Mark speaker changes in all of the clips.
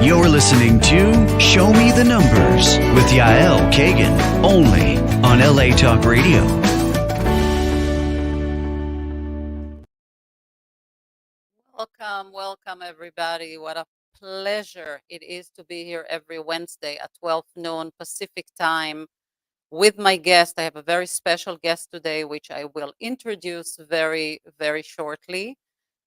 Speaker 1: You're listening to Show Me the Numbers with Yael Kagan, only on LA Talk Radio.
Speaker 2: Welcome everybody. What a pleasure it is to be here every Wednesday at 12 noon Pacific time with my guest. I have a very special guest today, which I will introduce very shortly.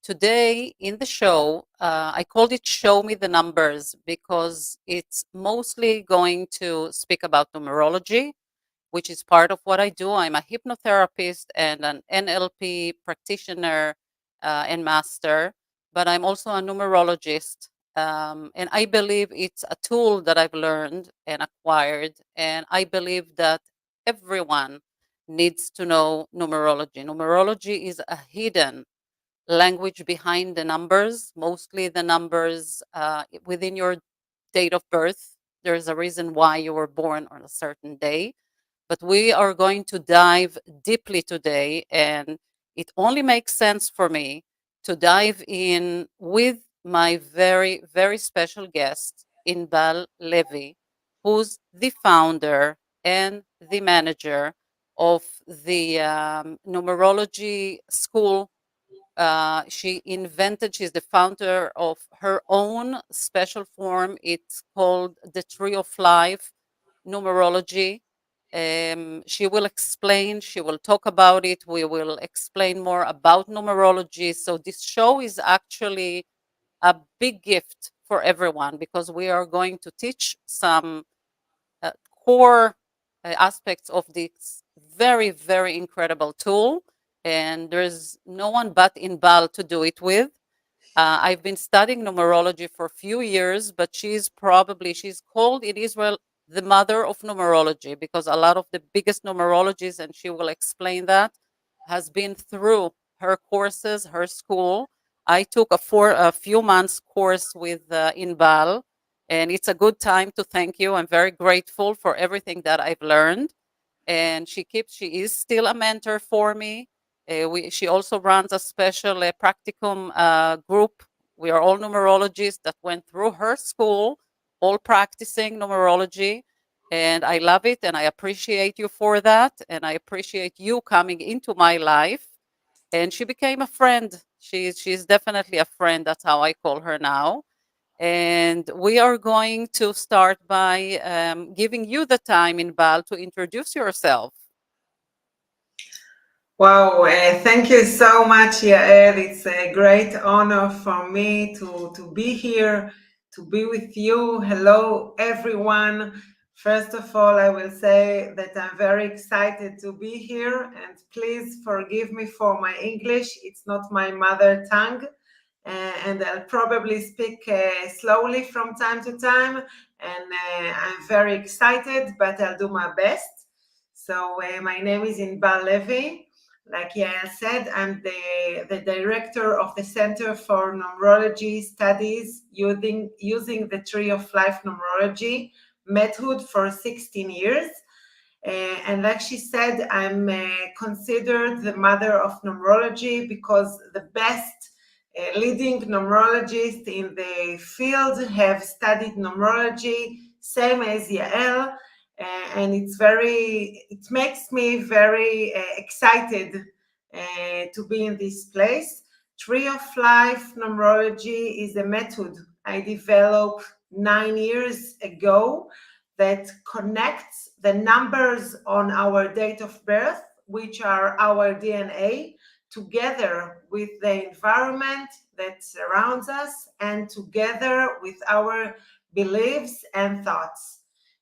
Speaker 2: Today in the show, I called it Show Me the Numbers because it's mostly going to speak about numerology, which is part of what I do. I'm a hypnotherapist and an NLP practitioner and master, but I'm also a numerologist. And I believe it's a tool that I've learned and acquired. And I believe that everyone needs to know numerology. Numerology is a hidden language behind the numbers, mostly the numbers within your date of birth. There's a reason why you were born on a certain day. But we are going to dive deeply today, and it only makes sense for me to dive in with my very special guest, Inbal Levy, who's the founder and the manager of the numerology school. She's the founder of her own special form. It's called the Tree of Life Numerology. She will explain, she will talk about it. We will explain more about numerology. So this show is actually a big gift for everyone because we are going to teach some core aspects of this very incredible tool. And there's no one but Inbal to do it with. I've been studying numerology for a few years, but she's called in Israel the mother of numerology because a lot of the biggest numerologists, and she will explain that, has been through her courses, her school. I took a few months course with Inbal, and it's a good time to thank you. I'm very grateful for everything that I've learned. And she is still a mentor for me. She also runs a special practicum group. We are all numerologists that went through her school, all practicing numerology. And I love it. And I appreciate you for that. And I appreciate you coming into my life. And she became a friend. She's definitely a friend. That's how I call her now. And we are going to start by giving you the time, Inbal, to introduce yourself.
Speaker 3: Wow, thank you so much, Yael. It's a great honor for me to be here, to be with you. Hello, everyone. First of all, I will say that I'm very excited to be here, and please forgive me for my English. It's not my mother tongue, and I'll probably speak slowly from time to time, and I'm very excited, but I'll do my best. So my name is Inbal Levy. Like Yael said, I'm the director of the Center for Numerology Studies using the Tree of Life Numerology method for 16 years. And like she said, I'm considered the mother of numerology because the best leading numerologists in the field have studied numerology, same as Yael. And it makes me very excited to be in this place. Tree of Life Numerology is a method I developed 9 years ago that connects the numbers on our date of birth, which are our DNA, together with the environment that surrounds us and together with our beliefs and thoughts.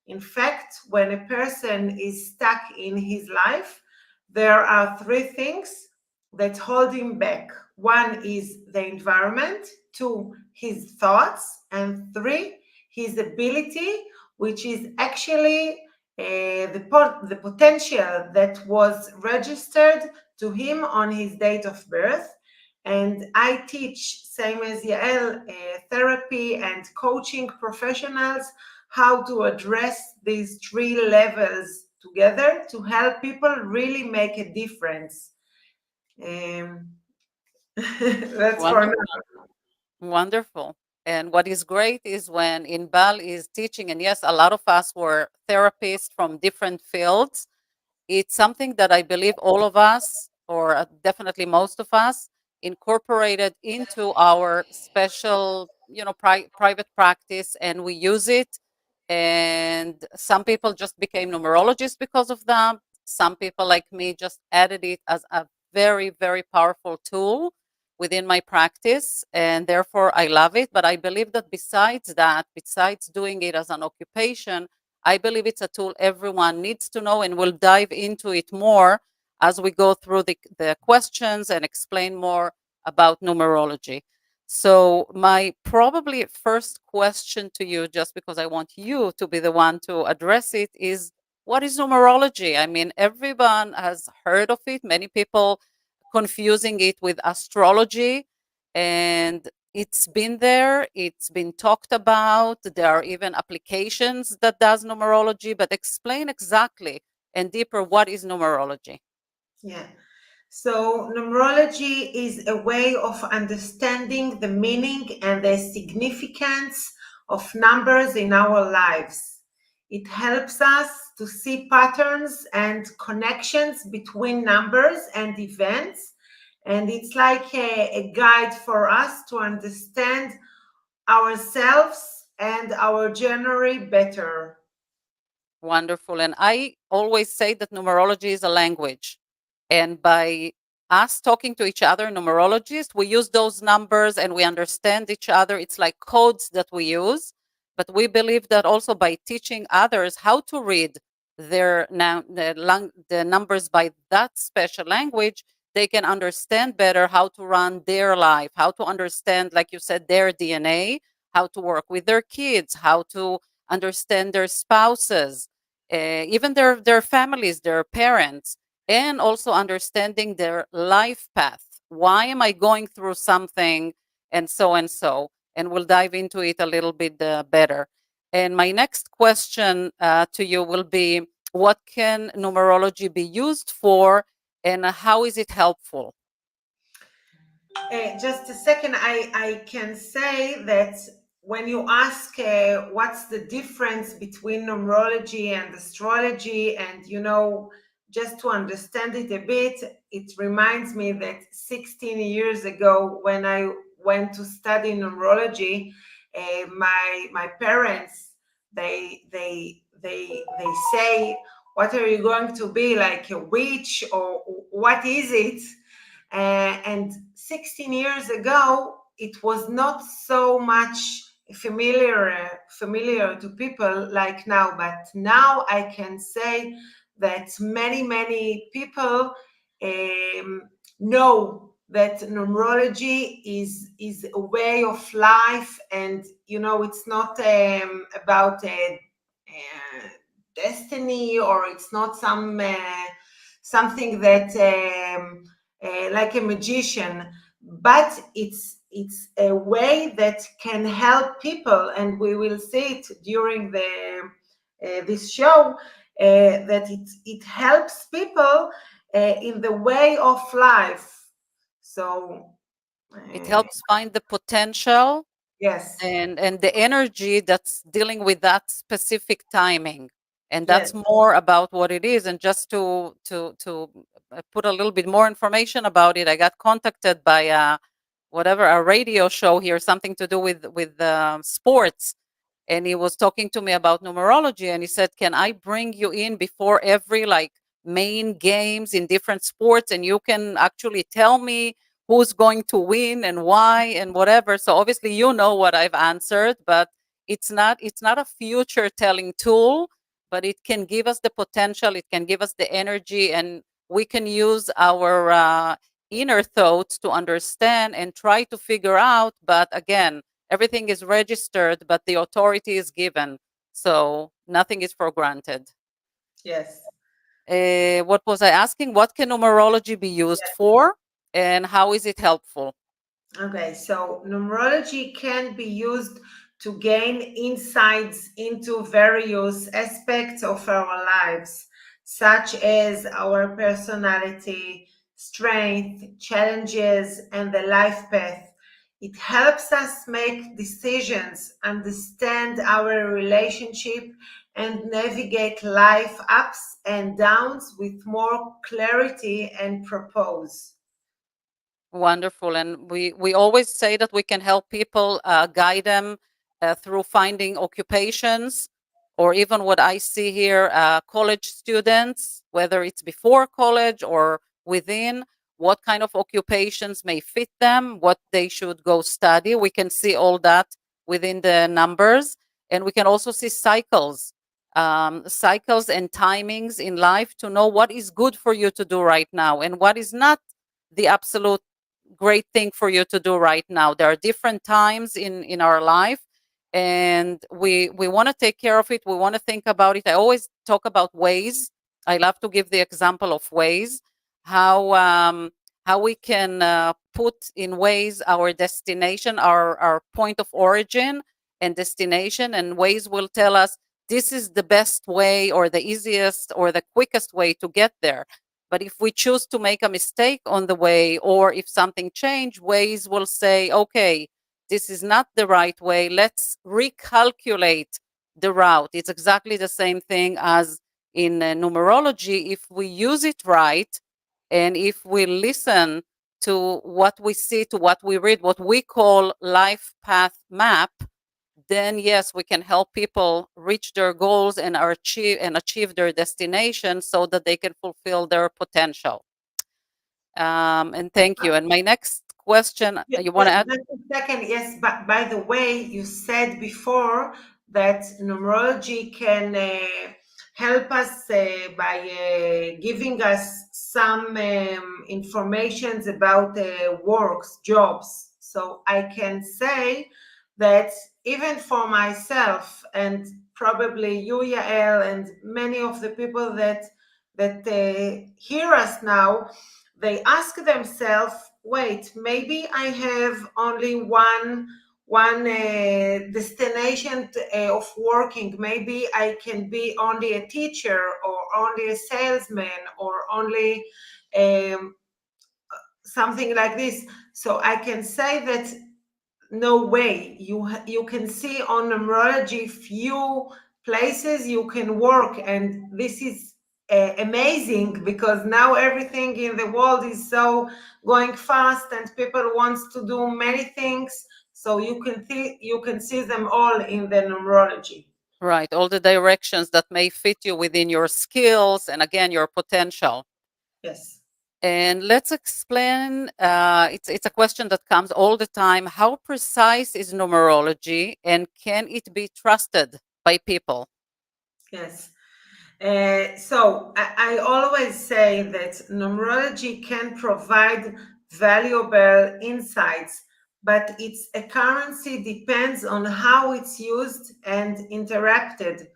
Speaker 3: In fact, when a person is stuck in his life, there are three things that hold him back. One is the environment, two, his thoughts, and three, his ability, which is actually the potential that was registered to him on his date of birth. And I teach, same as Yael, therapy and coaching professionals how to address these three levels together to help people really make a difference. That's
Speaker 2: Wonderful.
Speaker 3: for now.
Speaker 2: Wonderful. And what is great is when Inbal is teaching, and yes, a lot of us were therapists from different fields. It's something that I believe all of us, or definitely most of us, incorporated into our special, private practice, and we use it. And some people just became numerologists because of that. Some people, like me, just added it as a very, very powerful tool within my practice, and therefore I love it. But I believe that besides doing it as an occupation, I believe it's a tool everyone needs to know, and we'll dive into it more as we go through the questions and explain more about numerology. So my probably first question to you, just because I want you to be the one to address it, is what is numerology? I mean, everyone has heard of it. Many people confusing it with astrology, and it's been there, it's been talked about. There are even applications that does numerology, but explain exactly and deeper what is numerology.
Speaker 3: Yeah. So numerology is a way of understanding the meaning and the significance of numbers in our lives. It helps us to see patterns and connections between numbers and events. And it's like a guide for us to understand ourselves and our journey better.
Speaker 2: Wonderful. And I always say that numerology is a language. And by us talking to each other, numerologists, we use those numbers and we understand each other. It's like codes that we use. But we believe that also by teaching others how to read the numbers by that special language, they can understand better how to run their life, how to understand, like you said, their DNA, how to work with their kids, how to understand their spouses, even their families, their parents, and also understanding their life path. Why am I going through something, and so and so? And we'll dive into it a little bit better. And my next question to you will be, what can numerology be used for, and how is it helpful?
Speaker 3: Just a second, I can say that when you ask what's the difference between numerology and astrology, and just to understand it a bit, it reminds me that 16 years ago, when I went to study numerology, my parents, they say, "What are you going to be, like a witch, or what is it?" And 16 years ago, it was not so much familiar to people like now. But now I can say that many people know that numerology is a way of life, and it's not about destiny, or it's not something that like a magician, but it's a way that can help people, and we will see it during this show, that it helps people in the way of life. So
Speaker 2: It helps find the potential
Speaker 3: yes,
Speaker 2: and the energy that's dealing with that specific timing, and
Speaker 3: yes,
Speaker 2: that's more about what it is. And just to put a little bit more information about it, I got contacted by a radio show here, something to do with sports, and he was talking to me about numerology, and he said, can I bring you in before every like main games in different sports, and you can actually tell me who's going to win and why and whatever. So obviously what I've answered, but it's not a future telling tool, but it can give us the potential, it can give us the energy, and we can use our inner thoughts to understand and try to figure out. But again, everything is registered, but the authority is given, so nothing is for granted.
Speaker 3: yes.
Speaker 2: What was I asking? What can numerology be used for, and how is it helpful?
Speaker 3: Okay, so numerology can be used to gain insights into various aspects of our lives, such as our personality, strength, challenges, and the life path. It helps us make decisions, understand our relationship, and navigate life ups and downs with more clarity and purpose.
Speaker 2: Wonderful. And we always say that we can help people, guide them through finding occupations, or even what I see here, college students, whether it's before college or within, what kind of occupations may fit them, what they should go study. We can see all that within the numbers. And we can also see cycles, cycles and timings in life to know what is good for you to do right now and what is not the absolute great thing for you to do right now. There are different times in our life, and we want to take care of it. We want to think about it. I always talk about ways. I love to give the example of ways, how we can put in ways our destination, our point of origin and destination, and ways will tell us this is the best way or the easiest or the quickest way to get there. But if we choose to make a mistake on the way, or if something changed, Waze will say, okay, this is not the right way. Let's recalculate the route. It's exactly the same thing as in numerology. If we use it right, and if we listen to what we see, to what we read, what we call life path map, then yes, we can help people reach their goals and achieve their destination so that they can fulfill their potential. And thank you. And my next question, you want to add?
Speaker 3: Just a second, yes, but by the way, you said before that numerology can help us by giving us some informations about works, jobs. So I can say that even for myself, and probably you, Yael, and many of the people that hear us now, they ask themselves, wait, maybe I have only one destination of working. Maybe I can be only a teacher, or only a salesman, or only something like this. So I can say that no way. You can see on numerology few places you can work, and this is amazing, because now everything in the world is so going fast, and people wants to do many things. So you can see them all in the numerology.
Speaker 2: Right, all the directions that may fit you within your skills and again your potential.
Speaker 3: Yes.
Speaker 2: And let's explain. It's a question that comes all the time. How precise is numerology, and can it be trusted by people?
Speaker 3: Yes. So I always say that numerology can provide valuable insights, but its accuracy depends on how it's used and interpreted.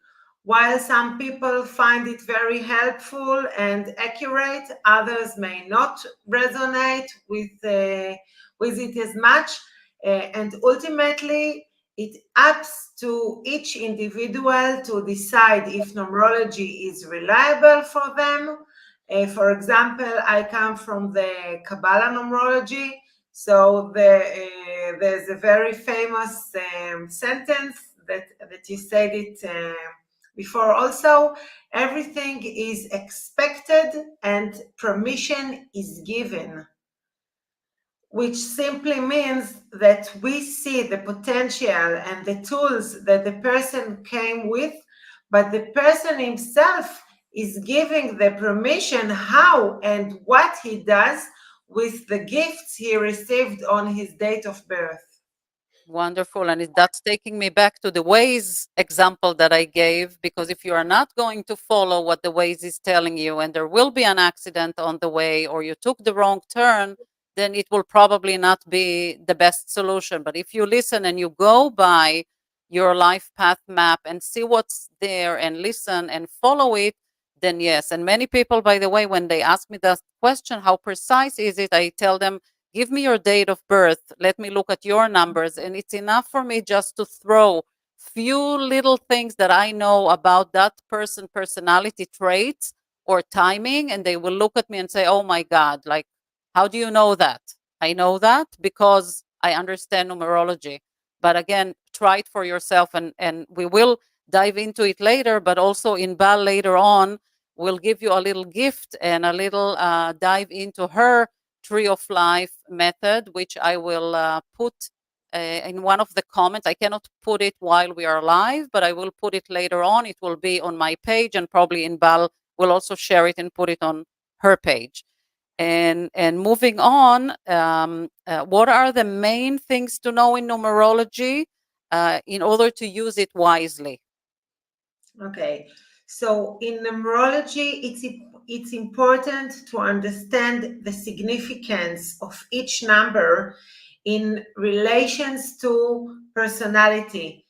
Speaker 3: While some people find it very helpful and accurate, others may not resonate with it as much. And ultimately, it ups to each individual to decide if numerology is reliable for them. For example, I come from the Kabbalah numerology, so there's a very famous sentence that you said it before also. Everything is expected and permission is given, which simply means that we see the potential and the tools that the person came with, but the person himself is giving the permission how and what he does with the gifts he received on his date of birth.
Speaker 2: Wonderful. And that's taking me back to the Waze example that I gave, because if you are not going to follow what the Waze is telling you, and there will be an accident on the way, or you took the wrong turn, then it will probably not be the best solution. But if you listen and you go by your life path map and see what's there and listen and follow it, then yes. And many people, by the way, when they ask me that question, how precise is it? I tell them, give me your date of birth. Let me look at your numbers. And it's enough for me just to throw few little things that I know about that personality traits or timing. And they will look at me and say, oh my God, like, how do you know that? I know that because I understand numerology. But again, try it for yourself, and we will dive into it later, but also in Bal later on, we'll give you a little gift and a little dive into her Tree of Life method, which I will put in one of the comments. I cannot put it while we are live, but I will put it later on. It will be on my page, and probably in Bal will also share it and put it on her page. And moving on, what are the main things to know in numerology in order to use it wisely?
Speaker 3: Okay, so in numerology, it's important to understand the significance of each number in relations to personality,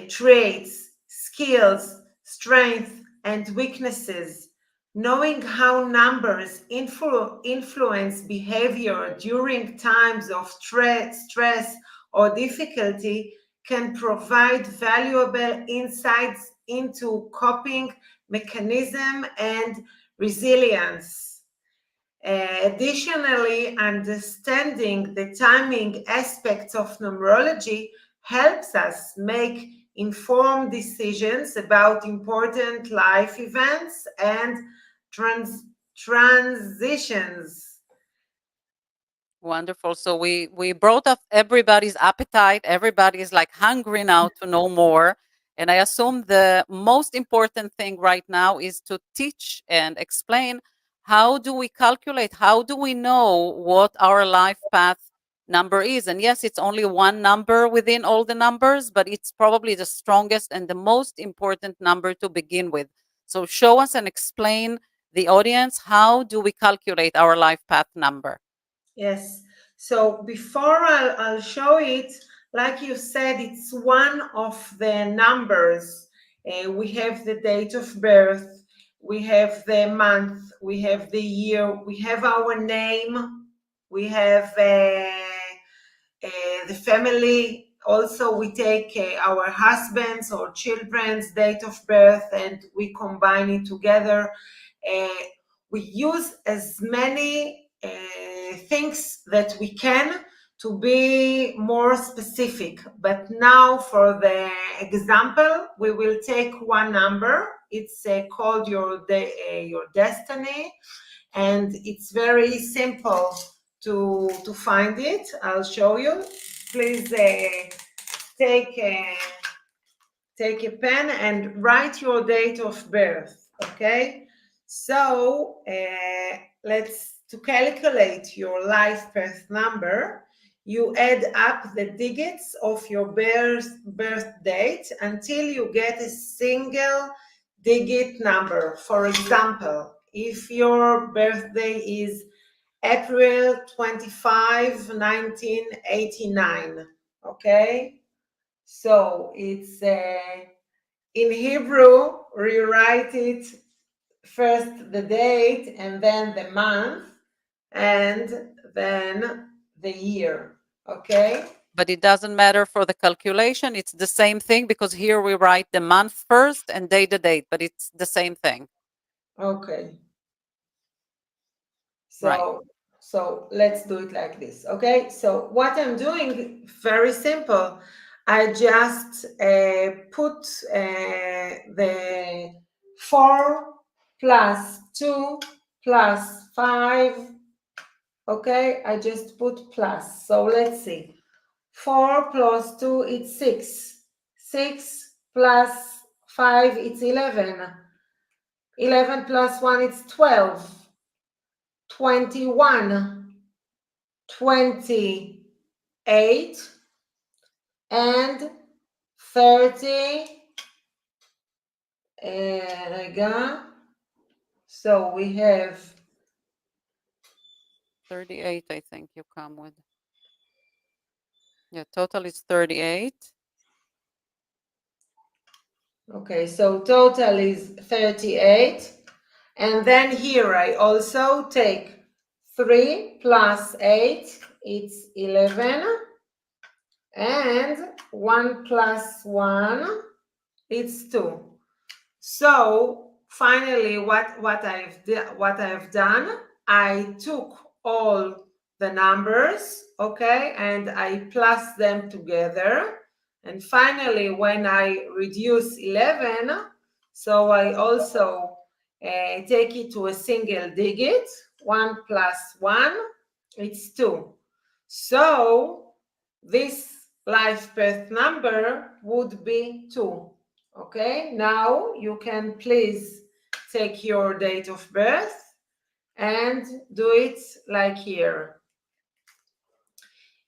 Speaker 3: traits, skills, strength, and weaknesses. Knowing how numbers influence behavior during times of stress or difficulty can provide valuable insights into coping mechanism and resilience. Additionally, understanding the timing aspects of numerology helps us make informed decisions about important life events and transitions.
Speaker 2: Wonderful. So we brought up everybody's appetite. Everybody is like hungry now to know more. And I assume the most important thing right now is to teach and explain, how do we calculate? How do we know what our life path number is? And yes, it's only one number within all the numbers, but it's probably the strongest and the most important number to begin with. So show us and explain the audience, how do we calculate our life path number?
Speaker 3: Yes. So before I'll show it, like you said, it's one of the numbers. We have the date of birth, we have the month, we have the year, we have our name, we have the family. Also, we take our husband's or children's date of birth and we combine it together. We use as many things that we can to be more specific. But now for the example, we will take one number. It's called your destiny, and it's very simple to find it. I'll show you. Please take a pen and write your date of birth, okay? So to calculate your life path number, you add up the digits of your birth date until you get a single digit number. For example, if your birthday is April 25, 1989, okay? So it's in Hebrew, rewrite it first the date and then the month and then the year, okay?
Speaker 2: But it doesn't matter for the calculation. It's the same thing, because here we write the month first and day the date, but it's the same thing.
Speaker 3: Okay.
Speaker 2: Right.
Speaker 3: So let's do it like this, okay? So what I'm doing, very simple. I just put the 4 plus 2 plus 5, okay? I just put plus. So let's see. 4 plus 2, it's 6. 6 plus 5, it's 11. 11 plus 1, it's 12. 21, 28, and 30. So we have
Speaker 2: 38, I think you come with. Yeah, total is 38.
Speaker 3: Okay, so total is 38. And then here I also take 3 plus 8, it's 11. And 1 plus 1, it's 2. So finally, what I've done, I took all the numbers, okay, and I plus them together. And finally, when I reduce 11, so I also take it to a single digit. 1 plus 1, it's 2. So this life path number would be 2. Okay, now you can please take your date of birth and do it like here.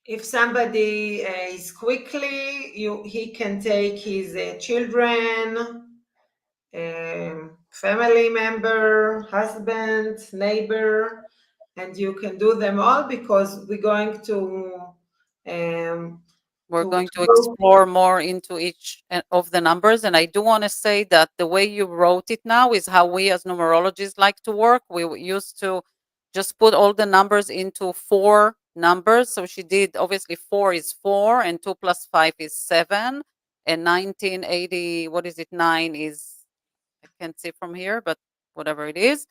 Speaker 3: If somebody is quickly, he can take his children, family member, husband, neighbor, and you can do them all because we're going to
Speaker 2: we're going to explore more into each of the numbers. And I do want to say that the way you wrote it now is how we as numerologists like to work. We used to just put all the numbers into 4 numbers. So she did, obviously 4 is 4 and 2 plus 5 is 7 and 1980, what is it, 9 is, I can't see from here, but whatever it is.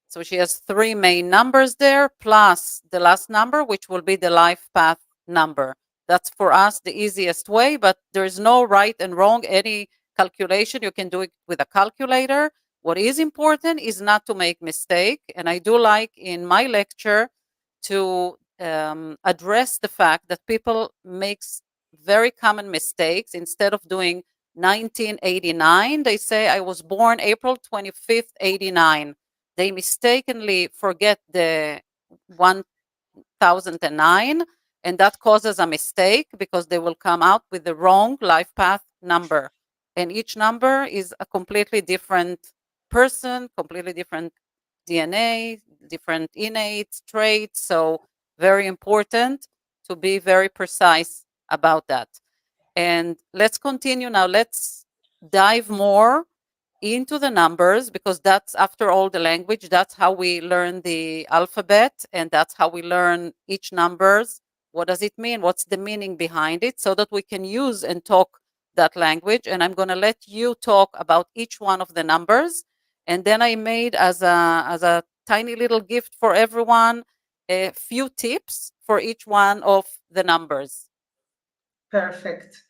Speaker 2: So she has 3 main numbers there plus the last number, which will be the life path number. That's for us the easiest way, but there's no right and wrong. Any calculation, you can do it with a calculator. What is important is not to make mistake. And I do like in my lecture to address the fact that people makes very common mistakes. Instead of doing 1989, they say I was born April 25th, 89. They mistakenly forget the 1009, and that causes a mistake because they will come out with the wrong life path number. And each number is a completely different person, completely different DNA, different innate traits. So very important to be very precise about that. And let's continue now. Let's dive more into the numbers because that's, after all, the language. That's how we learn the alphabet, and that's how we learn each numbers. What does it mean? What's the meaning behind it, so that we can use and talk that language. And I'm going to let you talk about each one of the numbers. And then I made as a tiny little gift for everyone a few tips for each one of the numbers.
Speaker 3: Perfect.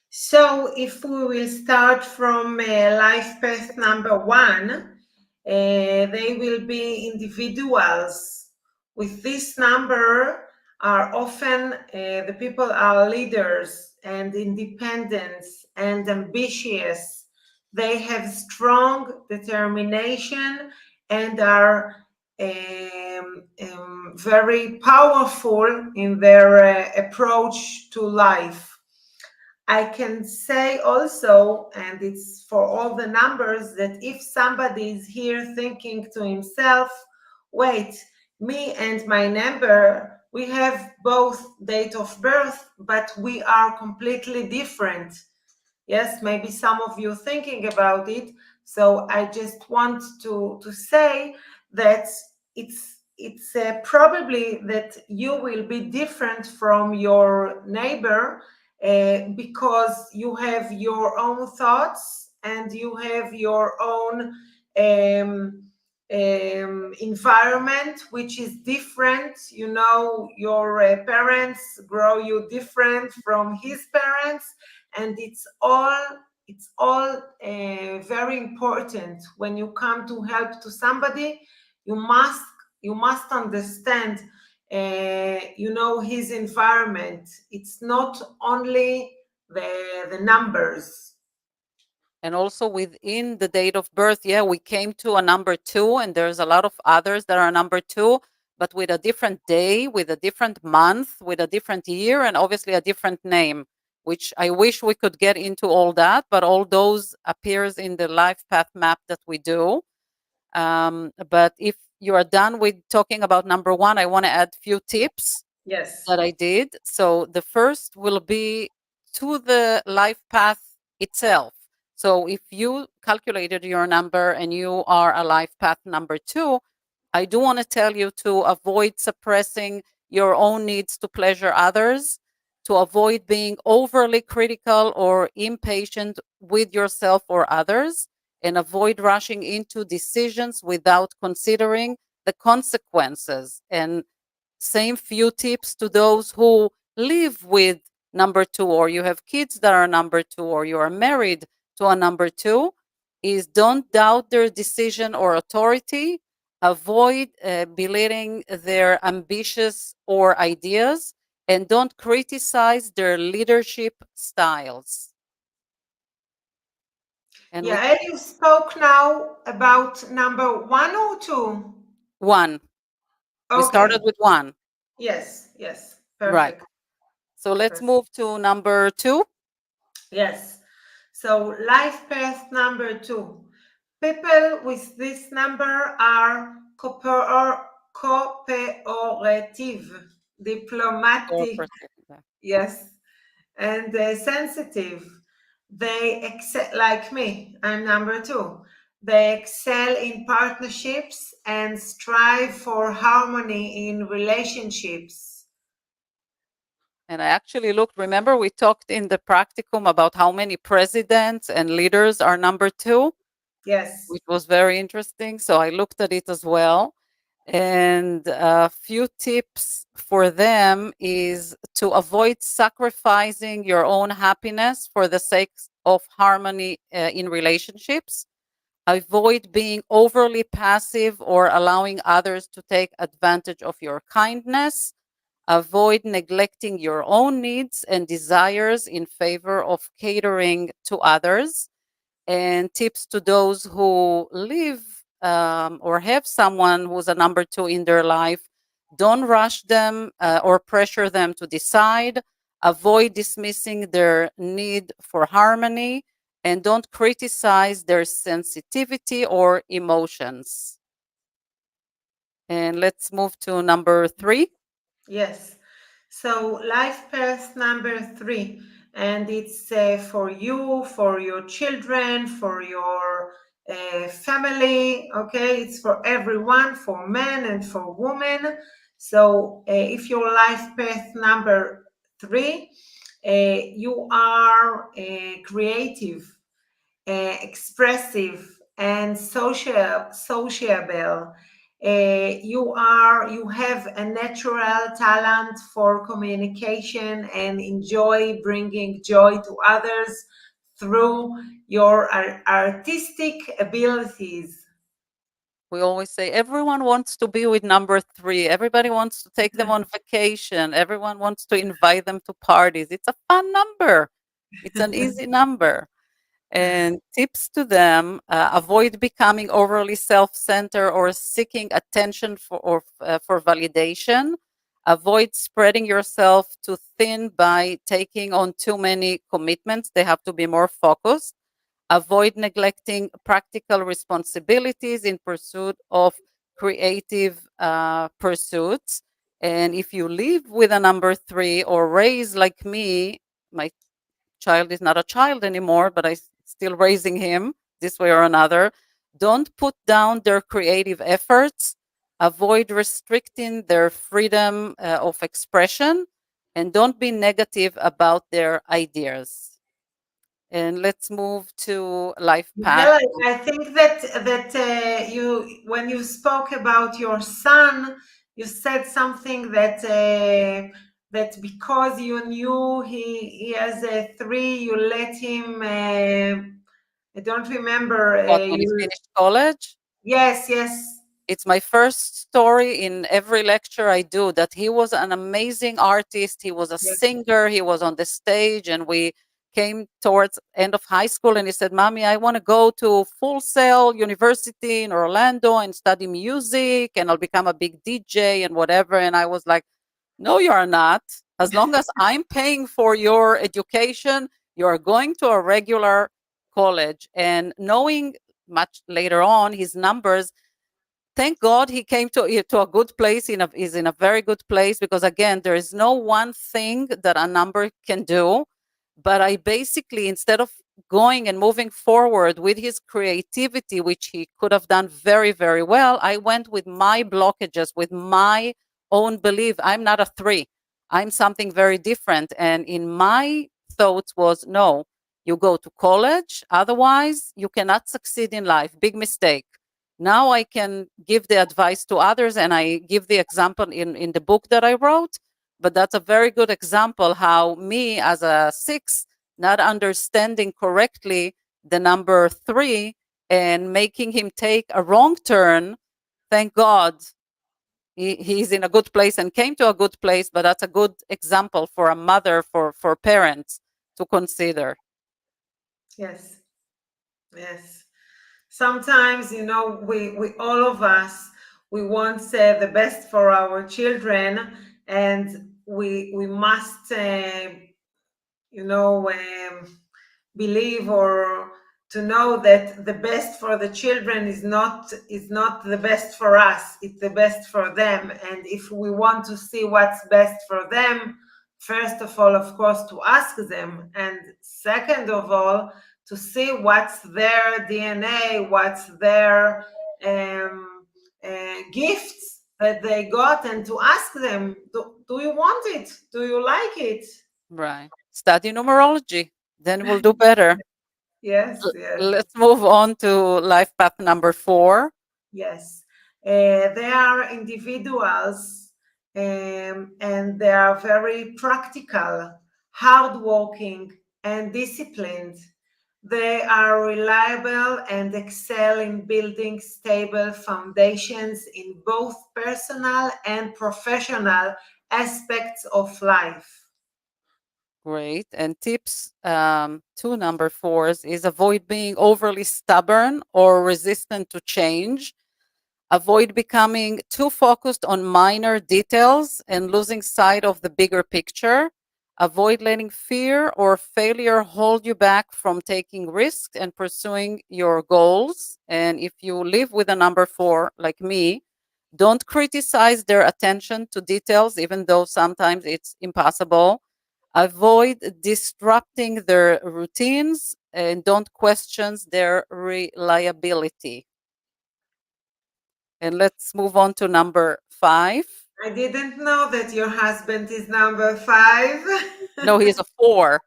Speaker 3: So if we will start from life path number 1, they will be individuals. With this number are often the people are leaders and independent and ambitious. They have strong determination and are very powerful in their approach to life. I can say also, and it's for all the numbers, that if somebody is here thinking to himself, wait, me and my neighbor, we have both date of birth, but we are completely different. Yes, maybe some of you thinking about it. So I just want to say that it's probably that you will be different from your neighbor because you have your own thoughts and you have your own environment which is different. You know, your parents grow you different from his parents, and it's all very important. When you come to help to somebody, you must understand you know, his environment. It's not only the numbers.
Speaker 2: And also within the date of birth, yeah, we came to a number 2, and there's a lot of others that are number 2, but with a different day, with a different month, with a different year, and obviously a different name, which I wish we could get into all that, but all those appears in the life path map that we do. But if you are done with talking about number 1, I want to add few tips.
Speaker 3: Yes.
Speaker 2: That I did. So the first will be to the life path itself. So if you calculated your number and you are a life path number 2, I do want to tell you to avoid suppressing your own needs to pleasure others, to avoid being overly critical or impatient with yourself or others, and avoid rushing into decisions without considering the consequences. And Same few tips to those who live with number two, or you have kids that are number two, or you are married to a number two, is don't doubt their decision or authority. Avoid belittling their ambitious or ideas, and don't criticize their leadership styles. And we
Speaker 3: Yeah, you spoke now about number 1 or 2.
Speaker 2: one. We
Speaker 3: Okay.
Speaker 2: started with one,
Speaker 3: Yes, yes.
Speaker 2: right?
Speaker 3: Perfect.
Speaker 2: So let's
Speaker 3: Perfect.
Speaker 2: move to number two.
Speaker 3: Yes. So life path number 2. People with this number are cooperative, diplomatic, yes, and sensitive. They excel, like me, I'm number 2. They excel in partnerships and strive for harmony in relationships.
Speaker 2: And I actually looked, remember we talked in the practicum about how many presidents and leaders are number two,
Speaker 3: Yes.
Speaker 2: which was very interesting. So I looked at it as well. And a few tips for them is to avoid sacrificing your own happiness for the sake of harmony in relationships. Avoid being overly passive or allowing others to take advantage of your kindness. Avoid neglecting your own needs and desires in favor of catering to others. And tips to those who live or have someone who's a number two in their life: don't rush them or pressure them to decide. Avoid dismissing their need for harmony, and don't criticize their sensitivity or emotions. And let's move to number 3.
Speaker 3: Yes. So life path number 3, and it's for you, for your children, for your family. Okay, it's for everyone, for men and for women. So if your life path number 3, you are creative, expressive, and sociable. You have a natural talent for communication and enjoy bringing joy to others through your artistic abilities.
Speaker 2: We always say everyone wants to be with number 3. Everybody wants to take them on vacation. Everyone wants to invite them to parties. It's a fun number. It's an easy number. And tips to them: avoid becoming overly self-centered or seeking attention for validation. Avoid spreading yourself too thin by taking on too many commitments. They have to be more focused. Avoid neglecting practical responsibilities in pursuit of creative pursuits. And if you live with a number 3 or raise like me, my child is not a child anymore, but I still raising him this way or another. Don't put down their creative efforts. Avoid restricting their freedom of expression, and don't be negative about their ideas. And let's move to life path.
Speaker 3: Well, I think that you, when you spoke about your son, you said something that because you knew he has a 3, you let him. I don't remember.
Speaker 2: What, when he finished college?
Speaker 3: Yes, yes.
Speaker 2: It's my first story in every lecture I do, that he was an amazing artist. He was a
Speaker 3: Yes.
Speaker 2: singer. He was on the stage, and we came towards end of high school, and he said, "Mommy, I want to go to Full Sail University in Orlando and study music, and I'll become a big DJ and whatever." And I was like, "No, you are not. As long as I'm paying for your education, you are going to a regular college." And knowing much later on his numbers, thank God he came to a good place. Is in a very good place, because again, there is no one thing that a number can do. But I basically, instead of going and moving forward with his creativity, which he could have done very, very well, I went with my blockages, with my own belief. I'm not a 3. I'm something very different. And in my thoughts was, no, you go to college, otherwise you cannot succeed in life. Big mistake. Now I can give the advice to others, and I give the example in the book that I wrote. But that's a very good example how me as a 6, not understanding correctly the number 3 and making him take a wrong turn. Thank God he's in a good place and came to a good place, but that's a good example for a mother, for parents to consider.
Speaker 3: Yes. Yes. Sometimes, we all of us, we want the best for our children, and we must, believe or to know that the best for the children is not the best for us. It's the best for them. And if we want to see what's best for them, first of all, of course, to ask them, and second of all, to see what's their DNA, what's their gifts that they got, and to ask them, do you want it? Do you like it?
Speaker 2: Right. Study numerology, then we'll do better.
Speaker 3: Yes, yes,
Speaker 2: Let's move on to life path number 4.
Speaker 3: yes. They are individuals, and they are very practical, hardworking, and disciplined. They are reliable and excel in building stable foundations in both personal and professional aspects of life.
Speaker 2: Great. And tips to number 4s is avoid being overly stubborn or resistant to change. Avoid becoming too focused on minor details and losing sight of the bigger picture. Avoid letting fear or failure hold you back from taking risks and pursuing your goals. And if you live with a number 4, like me, don't criticize their attention to details, even though sometimes it's impossible. Avoid disrupting their routines and don't question their reliability. And let's move on to number 5.
Speaker 3: I didn't know that your husband is number 5.
Speaker 2: No, he's a 4.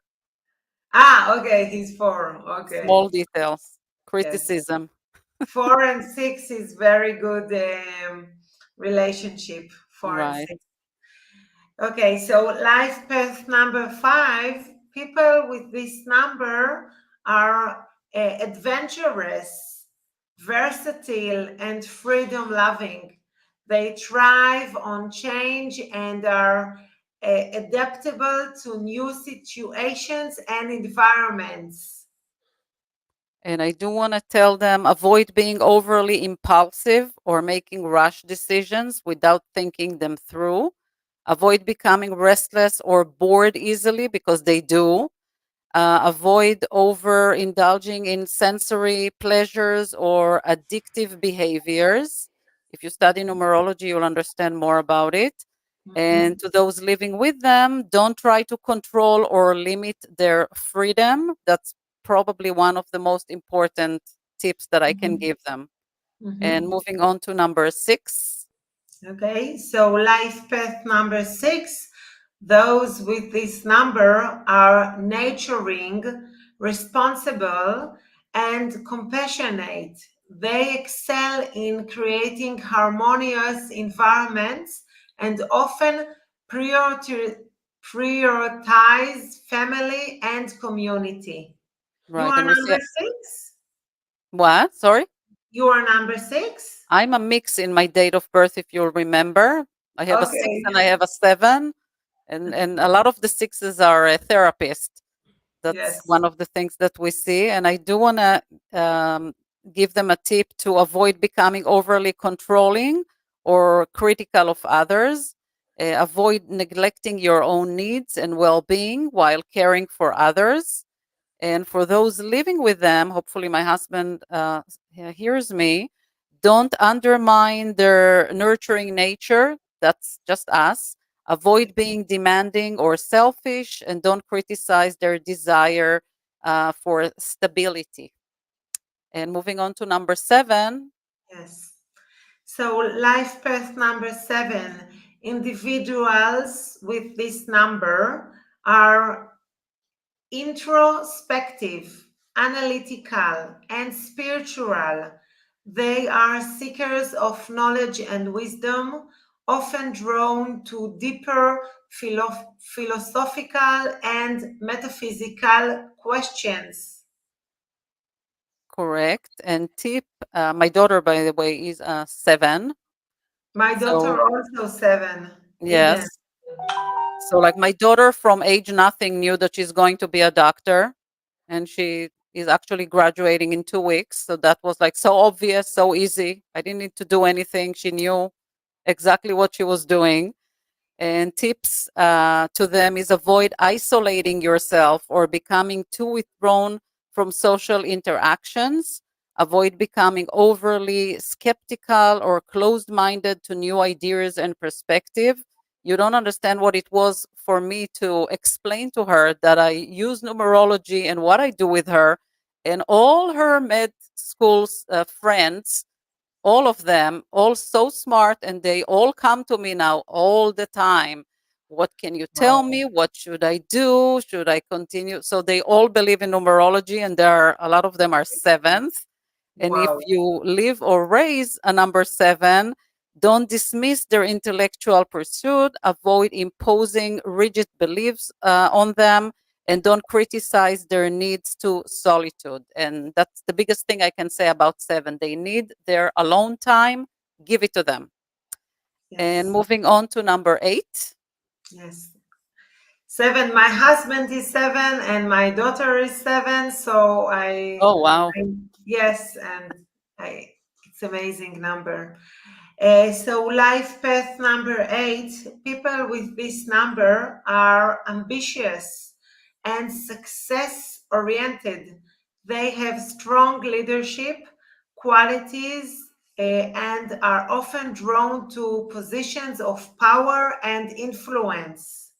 Speaker 3: Okay, he's 4. Okay,
Speaker 2: Small details,
Speaker 3: yes.
Speaker 2: criticism.
Speaker 3: 4 and 6 is very good relationship. 4 and
Speaker 2: Right.
Speaker 3: 6. Okay, so life path number 5. People with this number are adventurous, versatile, and freedom loving. They thrive on change and are adaptable to new situations and environments.
Speaker 2: And I do want to tell them avoid being overly impulsive or making rash decisions without thinking them through. Avoid becoming restless or bored easily because they do. Avoid overindulging in sensory pleasures or addictive behaviors. If you study numerology, you'll understand more about it. And to those living with them, don't try to control or limit their freedom. That's probably one of the most important tips that I can give them. And
Speaker 3: Mhm.
Speaker 2: moving on to number 6.
Speaker 3: Okay, so life path number 6, those with this number are nurturing, responsible, and compassionate. They excel in creating harmonious environments and often prioritize family and community. You
Speaker 2: Right.
Speaker 3: are
Speaker 2: And we see
Speaker 3: number 6?
Speaker 2: what? Sorry?
Speaker 3: You are number 6?
Speaker 2: I'm a mix in my date of birth, if you'll remember. I have a 6
Speaker 3: Okay,
Speaker 2: and I have a 7. And a lot of the 6s are a therapist. That's
Speaker 3: yes.
Speaker 2: one of the things that we see. And I do want to give them a tip to avoid becoming overly controlling or critical of others. Avoid neglecting your own needs and well being while caring for others. And for those living with them, hopefully my husband hears me, don't undermine their nurturing nature. That's just us. Avoid being demanding or selfish, and don't criticize their desire for stability. And moving on to number 7.
Speaker 3: Yes. So life path number 7, individuals with this number are introspective, analytical, and spiritual. They are seekers of knowledge and wisdom, often drawn to deeper philosophical and metaphysical questions.
Speaker 2: Correct. And tip, my daughter, by the way, is 7.
Speaker 3: My daughter
Speaker 2: So
Speaker 3: also 7, Eden.
Speaker 2: yes. So like my daughter from age nothing knew that she's going to be a doctor, and she is actually graduating in 2 weeks. So that was like so obvious, so easy. I didn't need to do anything. She knew exactly what she was doing. And tips to them is avoid isolating yourself or becoming too withdrawn from social interactions. Avoid becoming overly skeptical or closed minded to new ideas and perspective. You don't understand what it was for me to explain to her that I use numerology and what I do with her. And all her med school's friends, all of them, all so smart, and they all come to me now all the time. What can you tell
Speaker 3: Wow.
Speaker 2: me? What should I do? Should I continue? So they all believe in numerology, and there are a lot of them are seventh. And if
Speaker 3: Wow.
Speaker 2: you live or raise a number 7, don't dismiss their intellectual pursuit, avoid imposing rigid beliefs on them, and don't criticize their needs to solitude. And that's the biggest thing I can say about 7. They need their alone time, give it to them. And
Speaker 3: Yes.
Speaker 2: moving on to number 8.
Speaker 3: Yes. 7. My husband is 7 and my daughter is 7. So
Speaker 2: Oh, wow.
Speaker 3: yes, and it's amazing number. So life path number 8, people with this number are ambitious and success oriented. They have strong leadership qualities and are often drawn to positions of power and influence.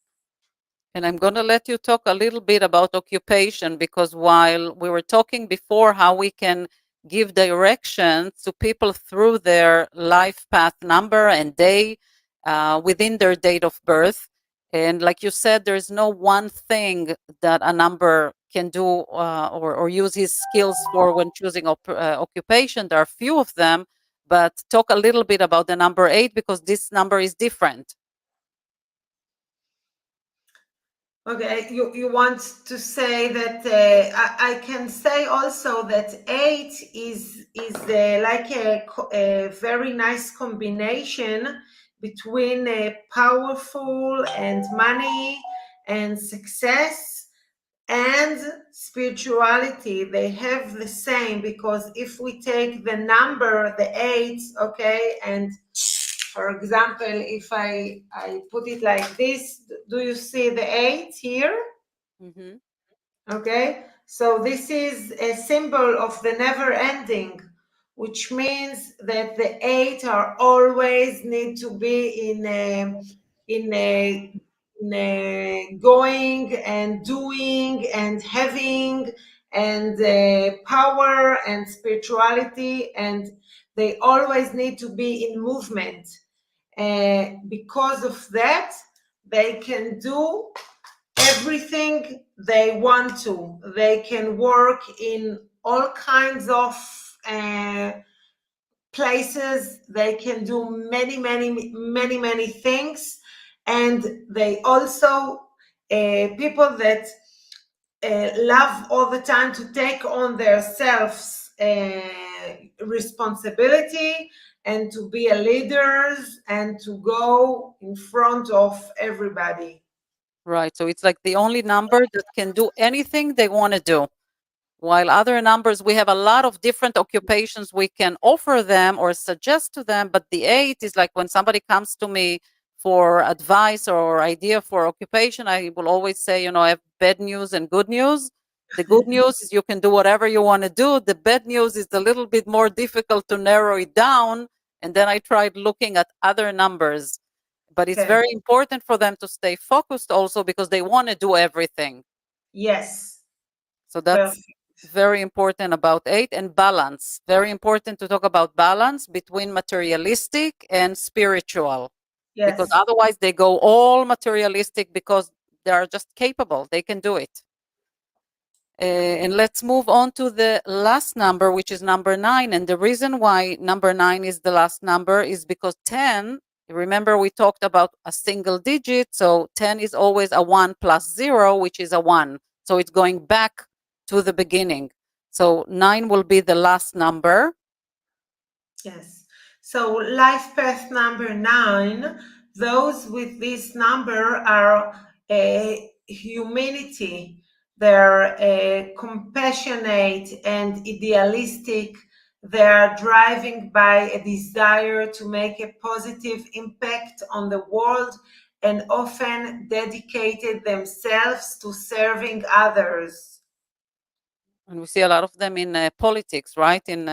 Speaker 2: And I'm going to let you talk a little bit about occupation, because while we were talking before how we can give direction to people through their life path number and day within their date of birth. And like you said, there's no one thing that a number can do or use his skills for when choosing occupation. There are few of them, but talk a little bit about the number 8, because this number is different.
Speaker 3: Okay, you want to say that I can say also that 8 is like a very nice combination between powerful and money and success and spirituality. They have the same, because if we take the number, the 8, okay, and for example, if I put it like this, do you see the 8 here?
Speaker 2: Mm-hmm.
Speaker 3: Okay, so this is a symbol of the never ending, which means that the 8 are always need to be in a going and doing and having and power and spirituality, and they always need to be in movement. Because of that, they can do everything they want to. They can work in all kinds of places. They can do many things, and they also people that love all the time to take on their selves responsibility and to be a leaders and to go in front of everybody.
Speaker 2: Right. So it's like the only number that can do anything they want to do. While other numbers, we have a lot of different occupations we can offer them or suggest to them. But the 8 is like when somebody comes to me for advice or idea for occupation, I will always say, I have bad news and good news. The good news is you can do whatever you want to do. The bad news is a little bit more difficult to narrow it down. And then I tried looking at other numbers. But it's
Speaker 3: Okay.
Speaker 2: very important for them to stay focused also, because they want to do everything.
Speaker 3: Yes.
Speaker 2: So that's
Speaker 3: Perfect.
Speaker 2: very important about 8. And balance. Very important to talk about balance between materialistic and spiritual. Because
Speaker 3: Yes.
Speaker 2: otherwise they go all materialistic because they are just capable. They can do it. And let's move on to the last number, which is number 9. And the reason why number 9 is the last number is because 10, remember we talked about a single digit. So 10 is always a 1 plus 0, which is a 1. So it's going back to the beginning. So 9 will be the last number.
Speaker 3: Yes. So life path number 9, those with this number are humanity. They're compassionate and idealistic. They are driving by a desire to make a positive impact on the world and often dedicated themselves to serving others.
Speaker 2: And we see a lot of them in politics, right? In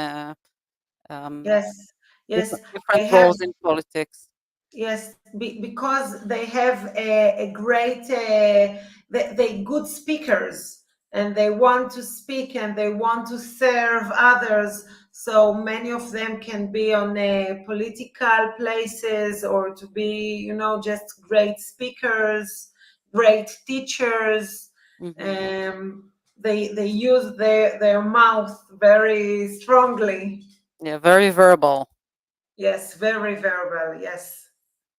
Speaker 3: Yes, yes,
Speaker 2: different
Speaker 3: they have.
Speaker 2: roles in politics.
Speaker 3: Yes, because they have a great, they good speakers, and they want to speak and they want to serve others. So many of them can be on political places or to be, just great speakers, great teachers. They use their mouth very strongly.
Speaker 2: Yeah, very verbal.
Speaker 3: Yes, very verbal. Yes.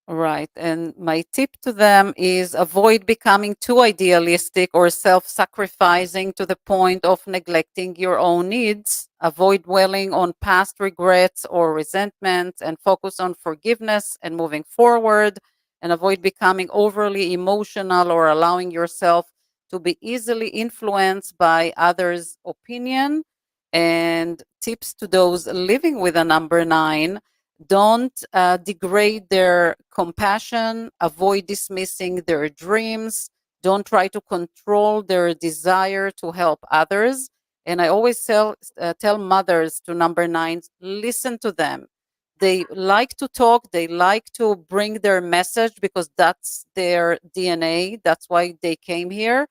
Speaker 2: Right. And my tip to them is avoid becoming too idealistic or self sacrificing to the point of neglecting your own needs. Avoid dwelling on past regrets or resentments and focus on forgiveness and moving forward. And avoid becoming overly emotional or allowing yourself to be easily influenced by others' opinion. And tips to those living with a number 9: don't degrade their compassion, avoid dismissing their dreams, don't try to control their desire to help others. And I always tell mothers to number 9s, listen to them. They like to talk, they like to bring their message because that's their DNA, that's why they came here.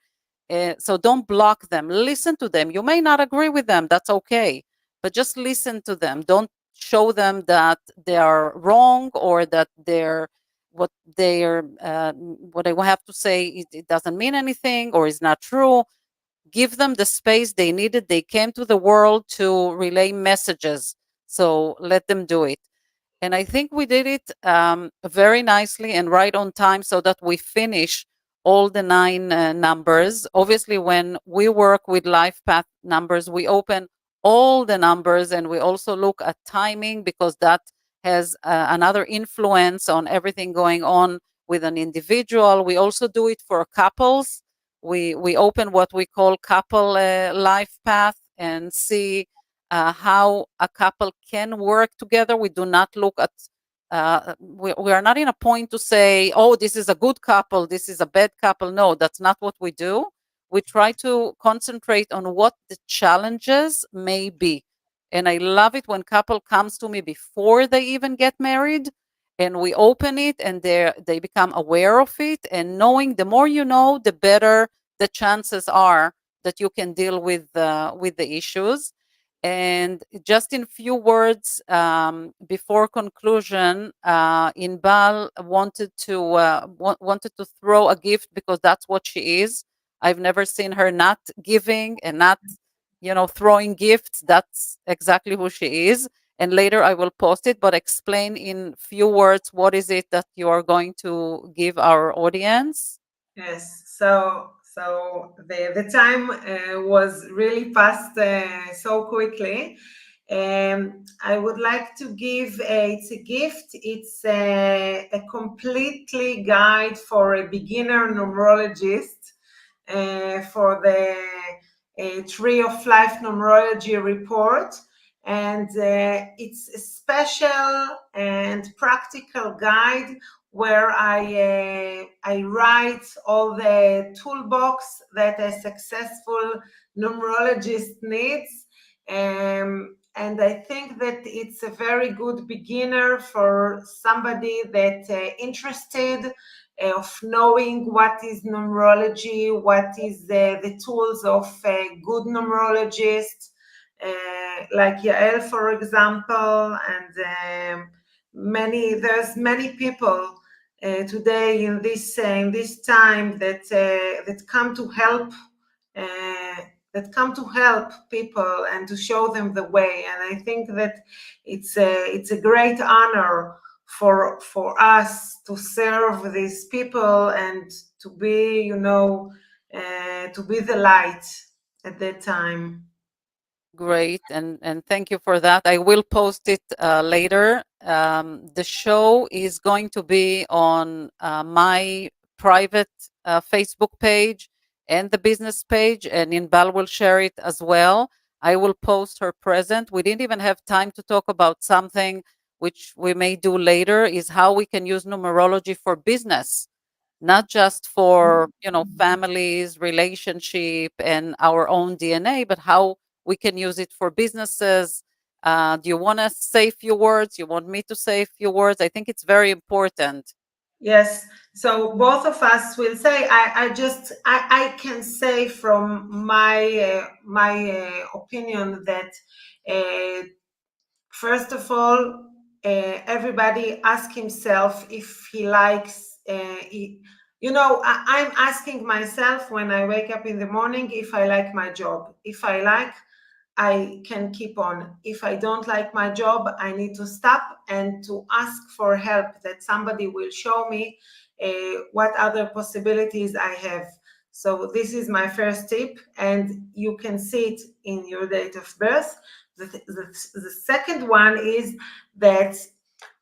Speaker 2: So don't block them, listen to them. You may not agree with them, that's okay, but just listen to them. Don't show them that they are wrong or that what what I have to say it doesn't mean anything or is not true. Give them the space they needed. They came to the world to relay messages, so let them do it. And I think we did it very nicely and right on time so that we finish all the 9 numbers. Obviously, when we work with life path numbers, we open all the numbers and we also look at timing because that has another influence on everything going on with an individual. We also do it for couples. We open what we call couple life path and see how a couple can work together. We do not look at, we are not in a point to say, oh, this is a good couple, this is a bad couple. No, that's not what we do. We try to concentrate on what the challenges may be. And I love it when couple comes to me before they even get married and we open it and they become aware of it. And knowing, the more you know, the better the chances are that you can deal with the issues. And just in few words, before conclusion, Inbal wanted to throw a gift because that's what she is. I've never seen her not giving and not, throwing gifts. That's exactly who she is. And later I will post it, but explain in few words what is it that you are going to give our audience.
Speaker 3: Yes, so the time was really passed so quickly. I would like to give it's a gift. It's a completely guide for a beginner numerologist for the Tree of Life numerology report. And it's a special and practical guide where I write all the toolbox that a successful numerologist needs. And I think that it's a very good beginner for somebody that interested of knowing what is numerology, what is the tools of a good numerologist, like Yael, for example, and there's many people today in this time that come to help come to help people and to show them the way. And I think that it's a great honor for us to serve these people and to be, to be the light at that time.
Speaker 2: Great, and thank you for that. I will post it later. The show is going to be on my private Facebook page and the business page, and Inbal will share it as well. I will post her present. We didn't even have time to talk about something which we may do later, is how we can use numerology for business, not just for families, relationship, and our own DNA, but how we can use it for businesses. Do you want to say a few words? You want me to say a few words? I think it's very important.
Speaker 3: Yes. So both of us will say. I can say from my opinion that first of all, everybody ask himself if he likes. I'm asking myself when I wake up in the morning if I like my job. If I like, I can keep on. If I don't like my job, I need to stop and to ask for help, that somebody will show me what other possibilities I have. So this is my first tip, and you can see it in your date of birth. The second one is that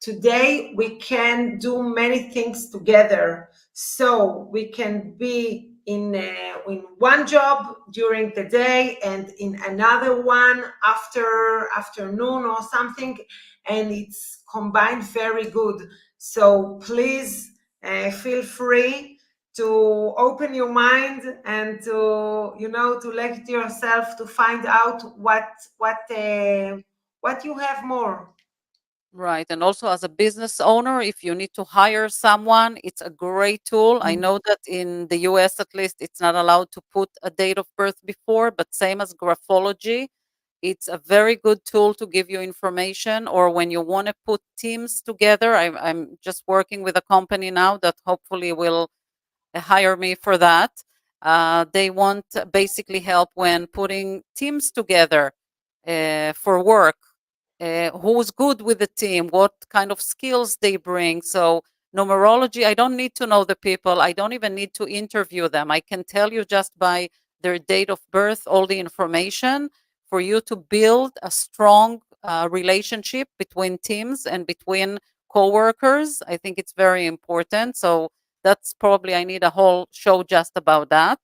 Speaker 3: today we can do many things together. So we can be in one job during the day and in another one after afternoon or something, and it's combined very good. So please feel free to open your mind and to to let yourself to find out what you have more.
Speaker 2: Right. And also, as a business owner, if you need to hire someone, it's a great tool. I know that in the US, at least, it's not allowed to put a date of birth before, but same as graphology, it's a very good tool to give you information. Or when you want to put teams together, I'm just working with a company now that hopefully will hire me for that. They want basically help when putting teams together for work. Who's good with the team, what kind of skills they bring. So numerology, I don't need to know the people. I don't even need to interview them. I can tell you just by their date of birth all the information for you to build a strong relationship between teams and between coworkers. I think it's very important. So that's probably, I need a whole show just about that,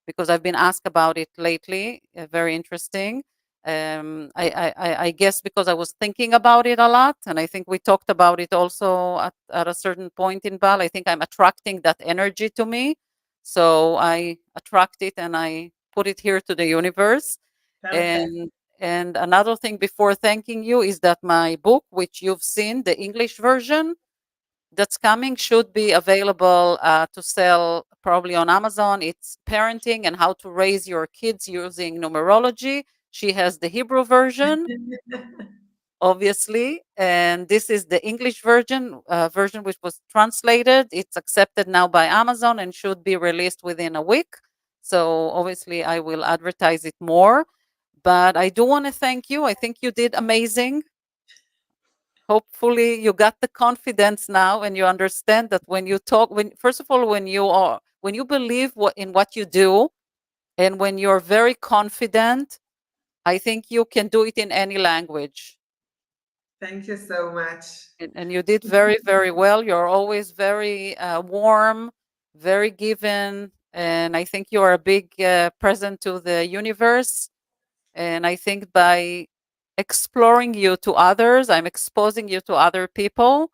Speaker 2: because I've been asked about it lately. Very interesting. I guess because I was thinking about it a lot, and I think we talked about it also at a certain point in Bal. I think I'm attracting that energy to me, so I attract it and I put it here to the universe.
Speaker 3: Perfect.
Speaker 2: And another thing before thanking you is that my book, which you've seen, the English version that's coming, should be available to sell probably on Amazon. It's Parenting and How to Raise Your Kids Using Numerology. She has the Hebrew version, obviously, and this is the English version which was translated. It's accepted now by Amazon and should be released within a week. So obviously, I will advertise it more. But I do want to thank you. I think you did amazing. Hopefully you got the confidence now and you understand that when you talk, when first of all, when you believe in what you do, and when you're very confident, I think you can do it in any language.
Speaker 3: Thank you so much.
Speaker 2: And you did very, very well. You're always very warm, very given, and I think you are a big present to the universe. And I think by exploring you to others, I'm exposing you to other people.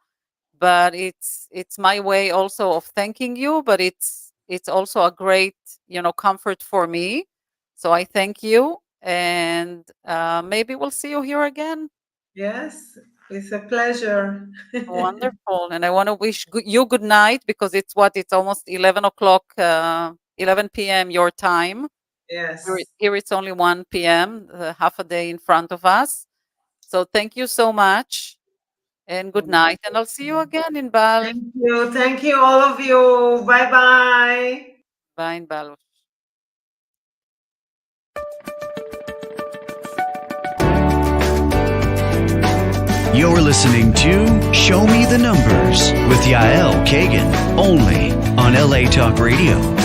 Speaker 2: But it's my way also of thanking you. But it's also a great comfort for me. So I thank you, and maybe we'll see you here again.
Speaker 3: Yes, it's a pleasure.
Speaker 2: Wonderful. And I want to wish you good night, because it's almost 11 o'clock, 11 p.m. your time.
Speaker 3: Yes.
Speaker 2: Here it's only 1 p.m., half a day in front of us. So thank you so much and good night. And I'll see you again in Bal.
Speaker 3: Thank you. Thank you, all of you. Bye bye.
Speaker 2: Bye in Bal.
Speaker 1: You're listening to Show Me the Numbers with Yael Kagan, only on LA Talk Radio.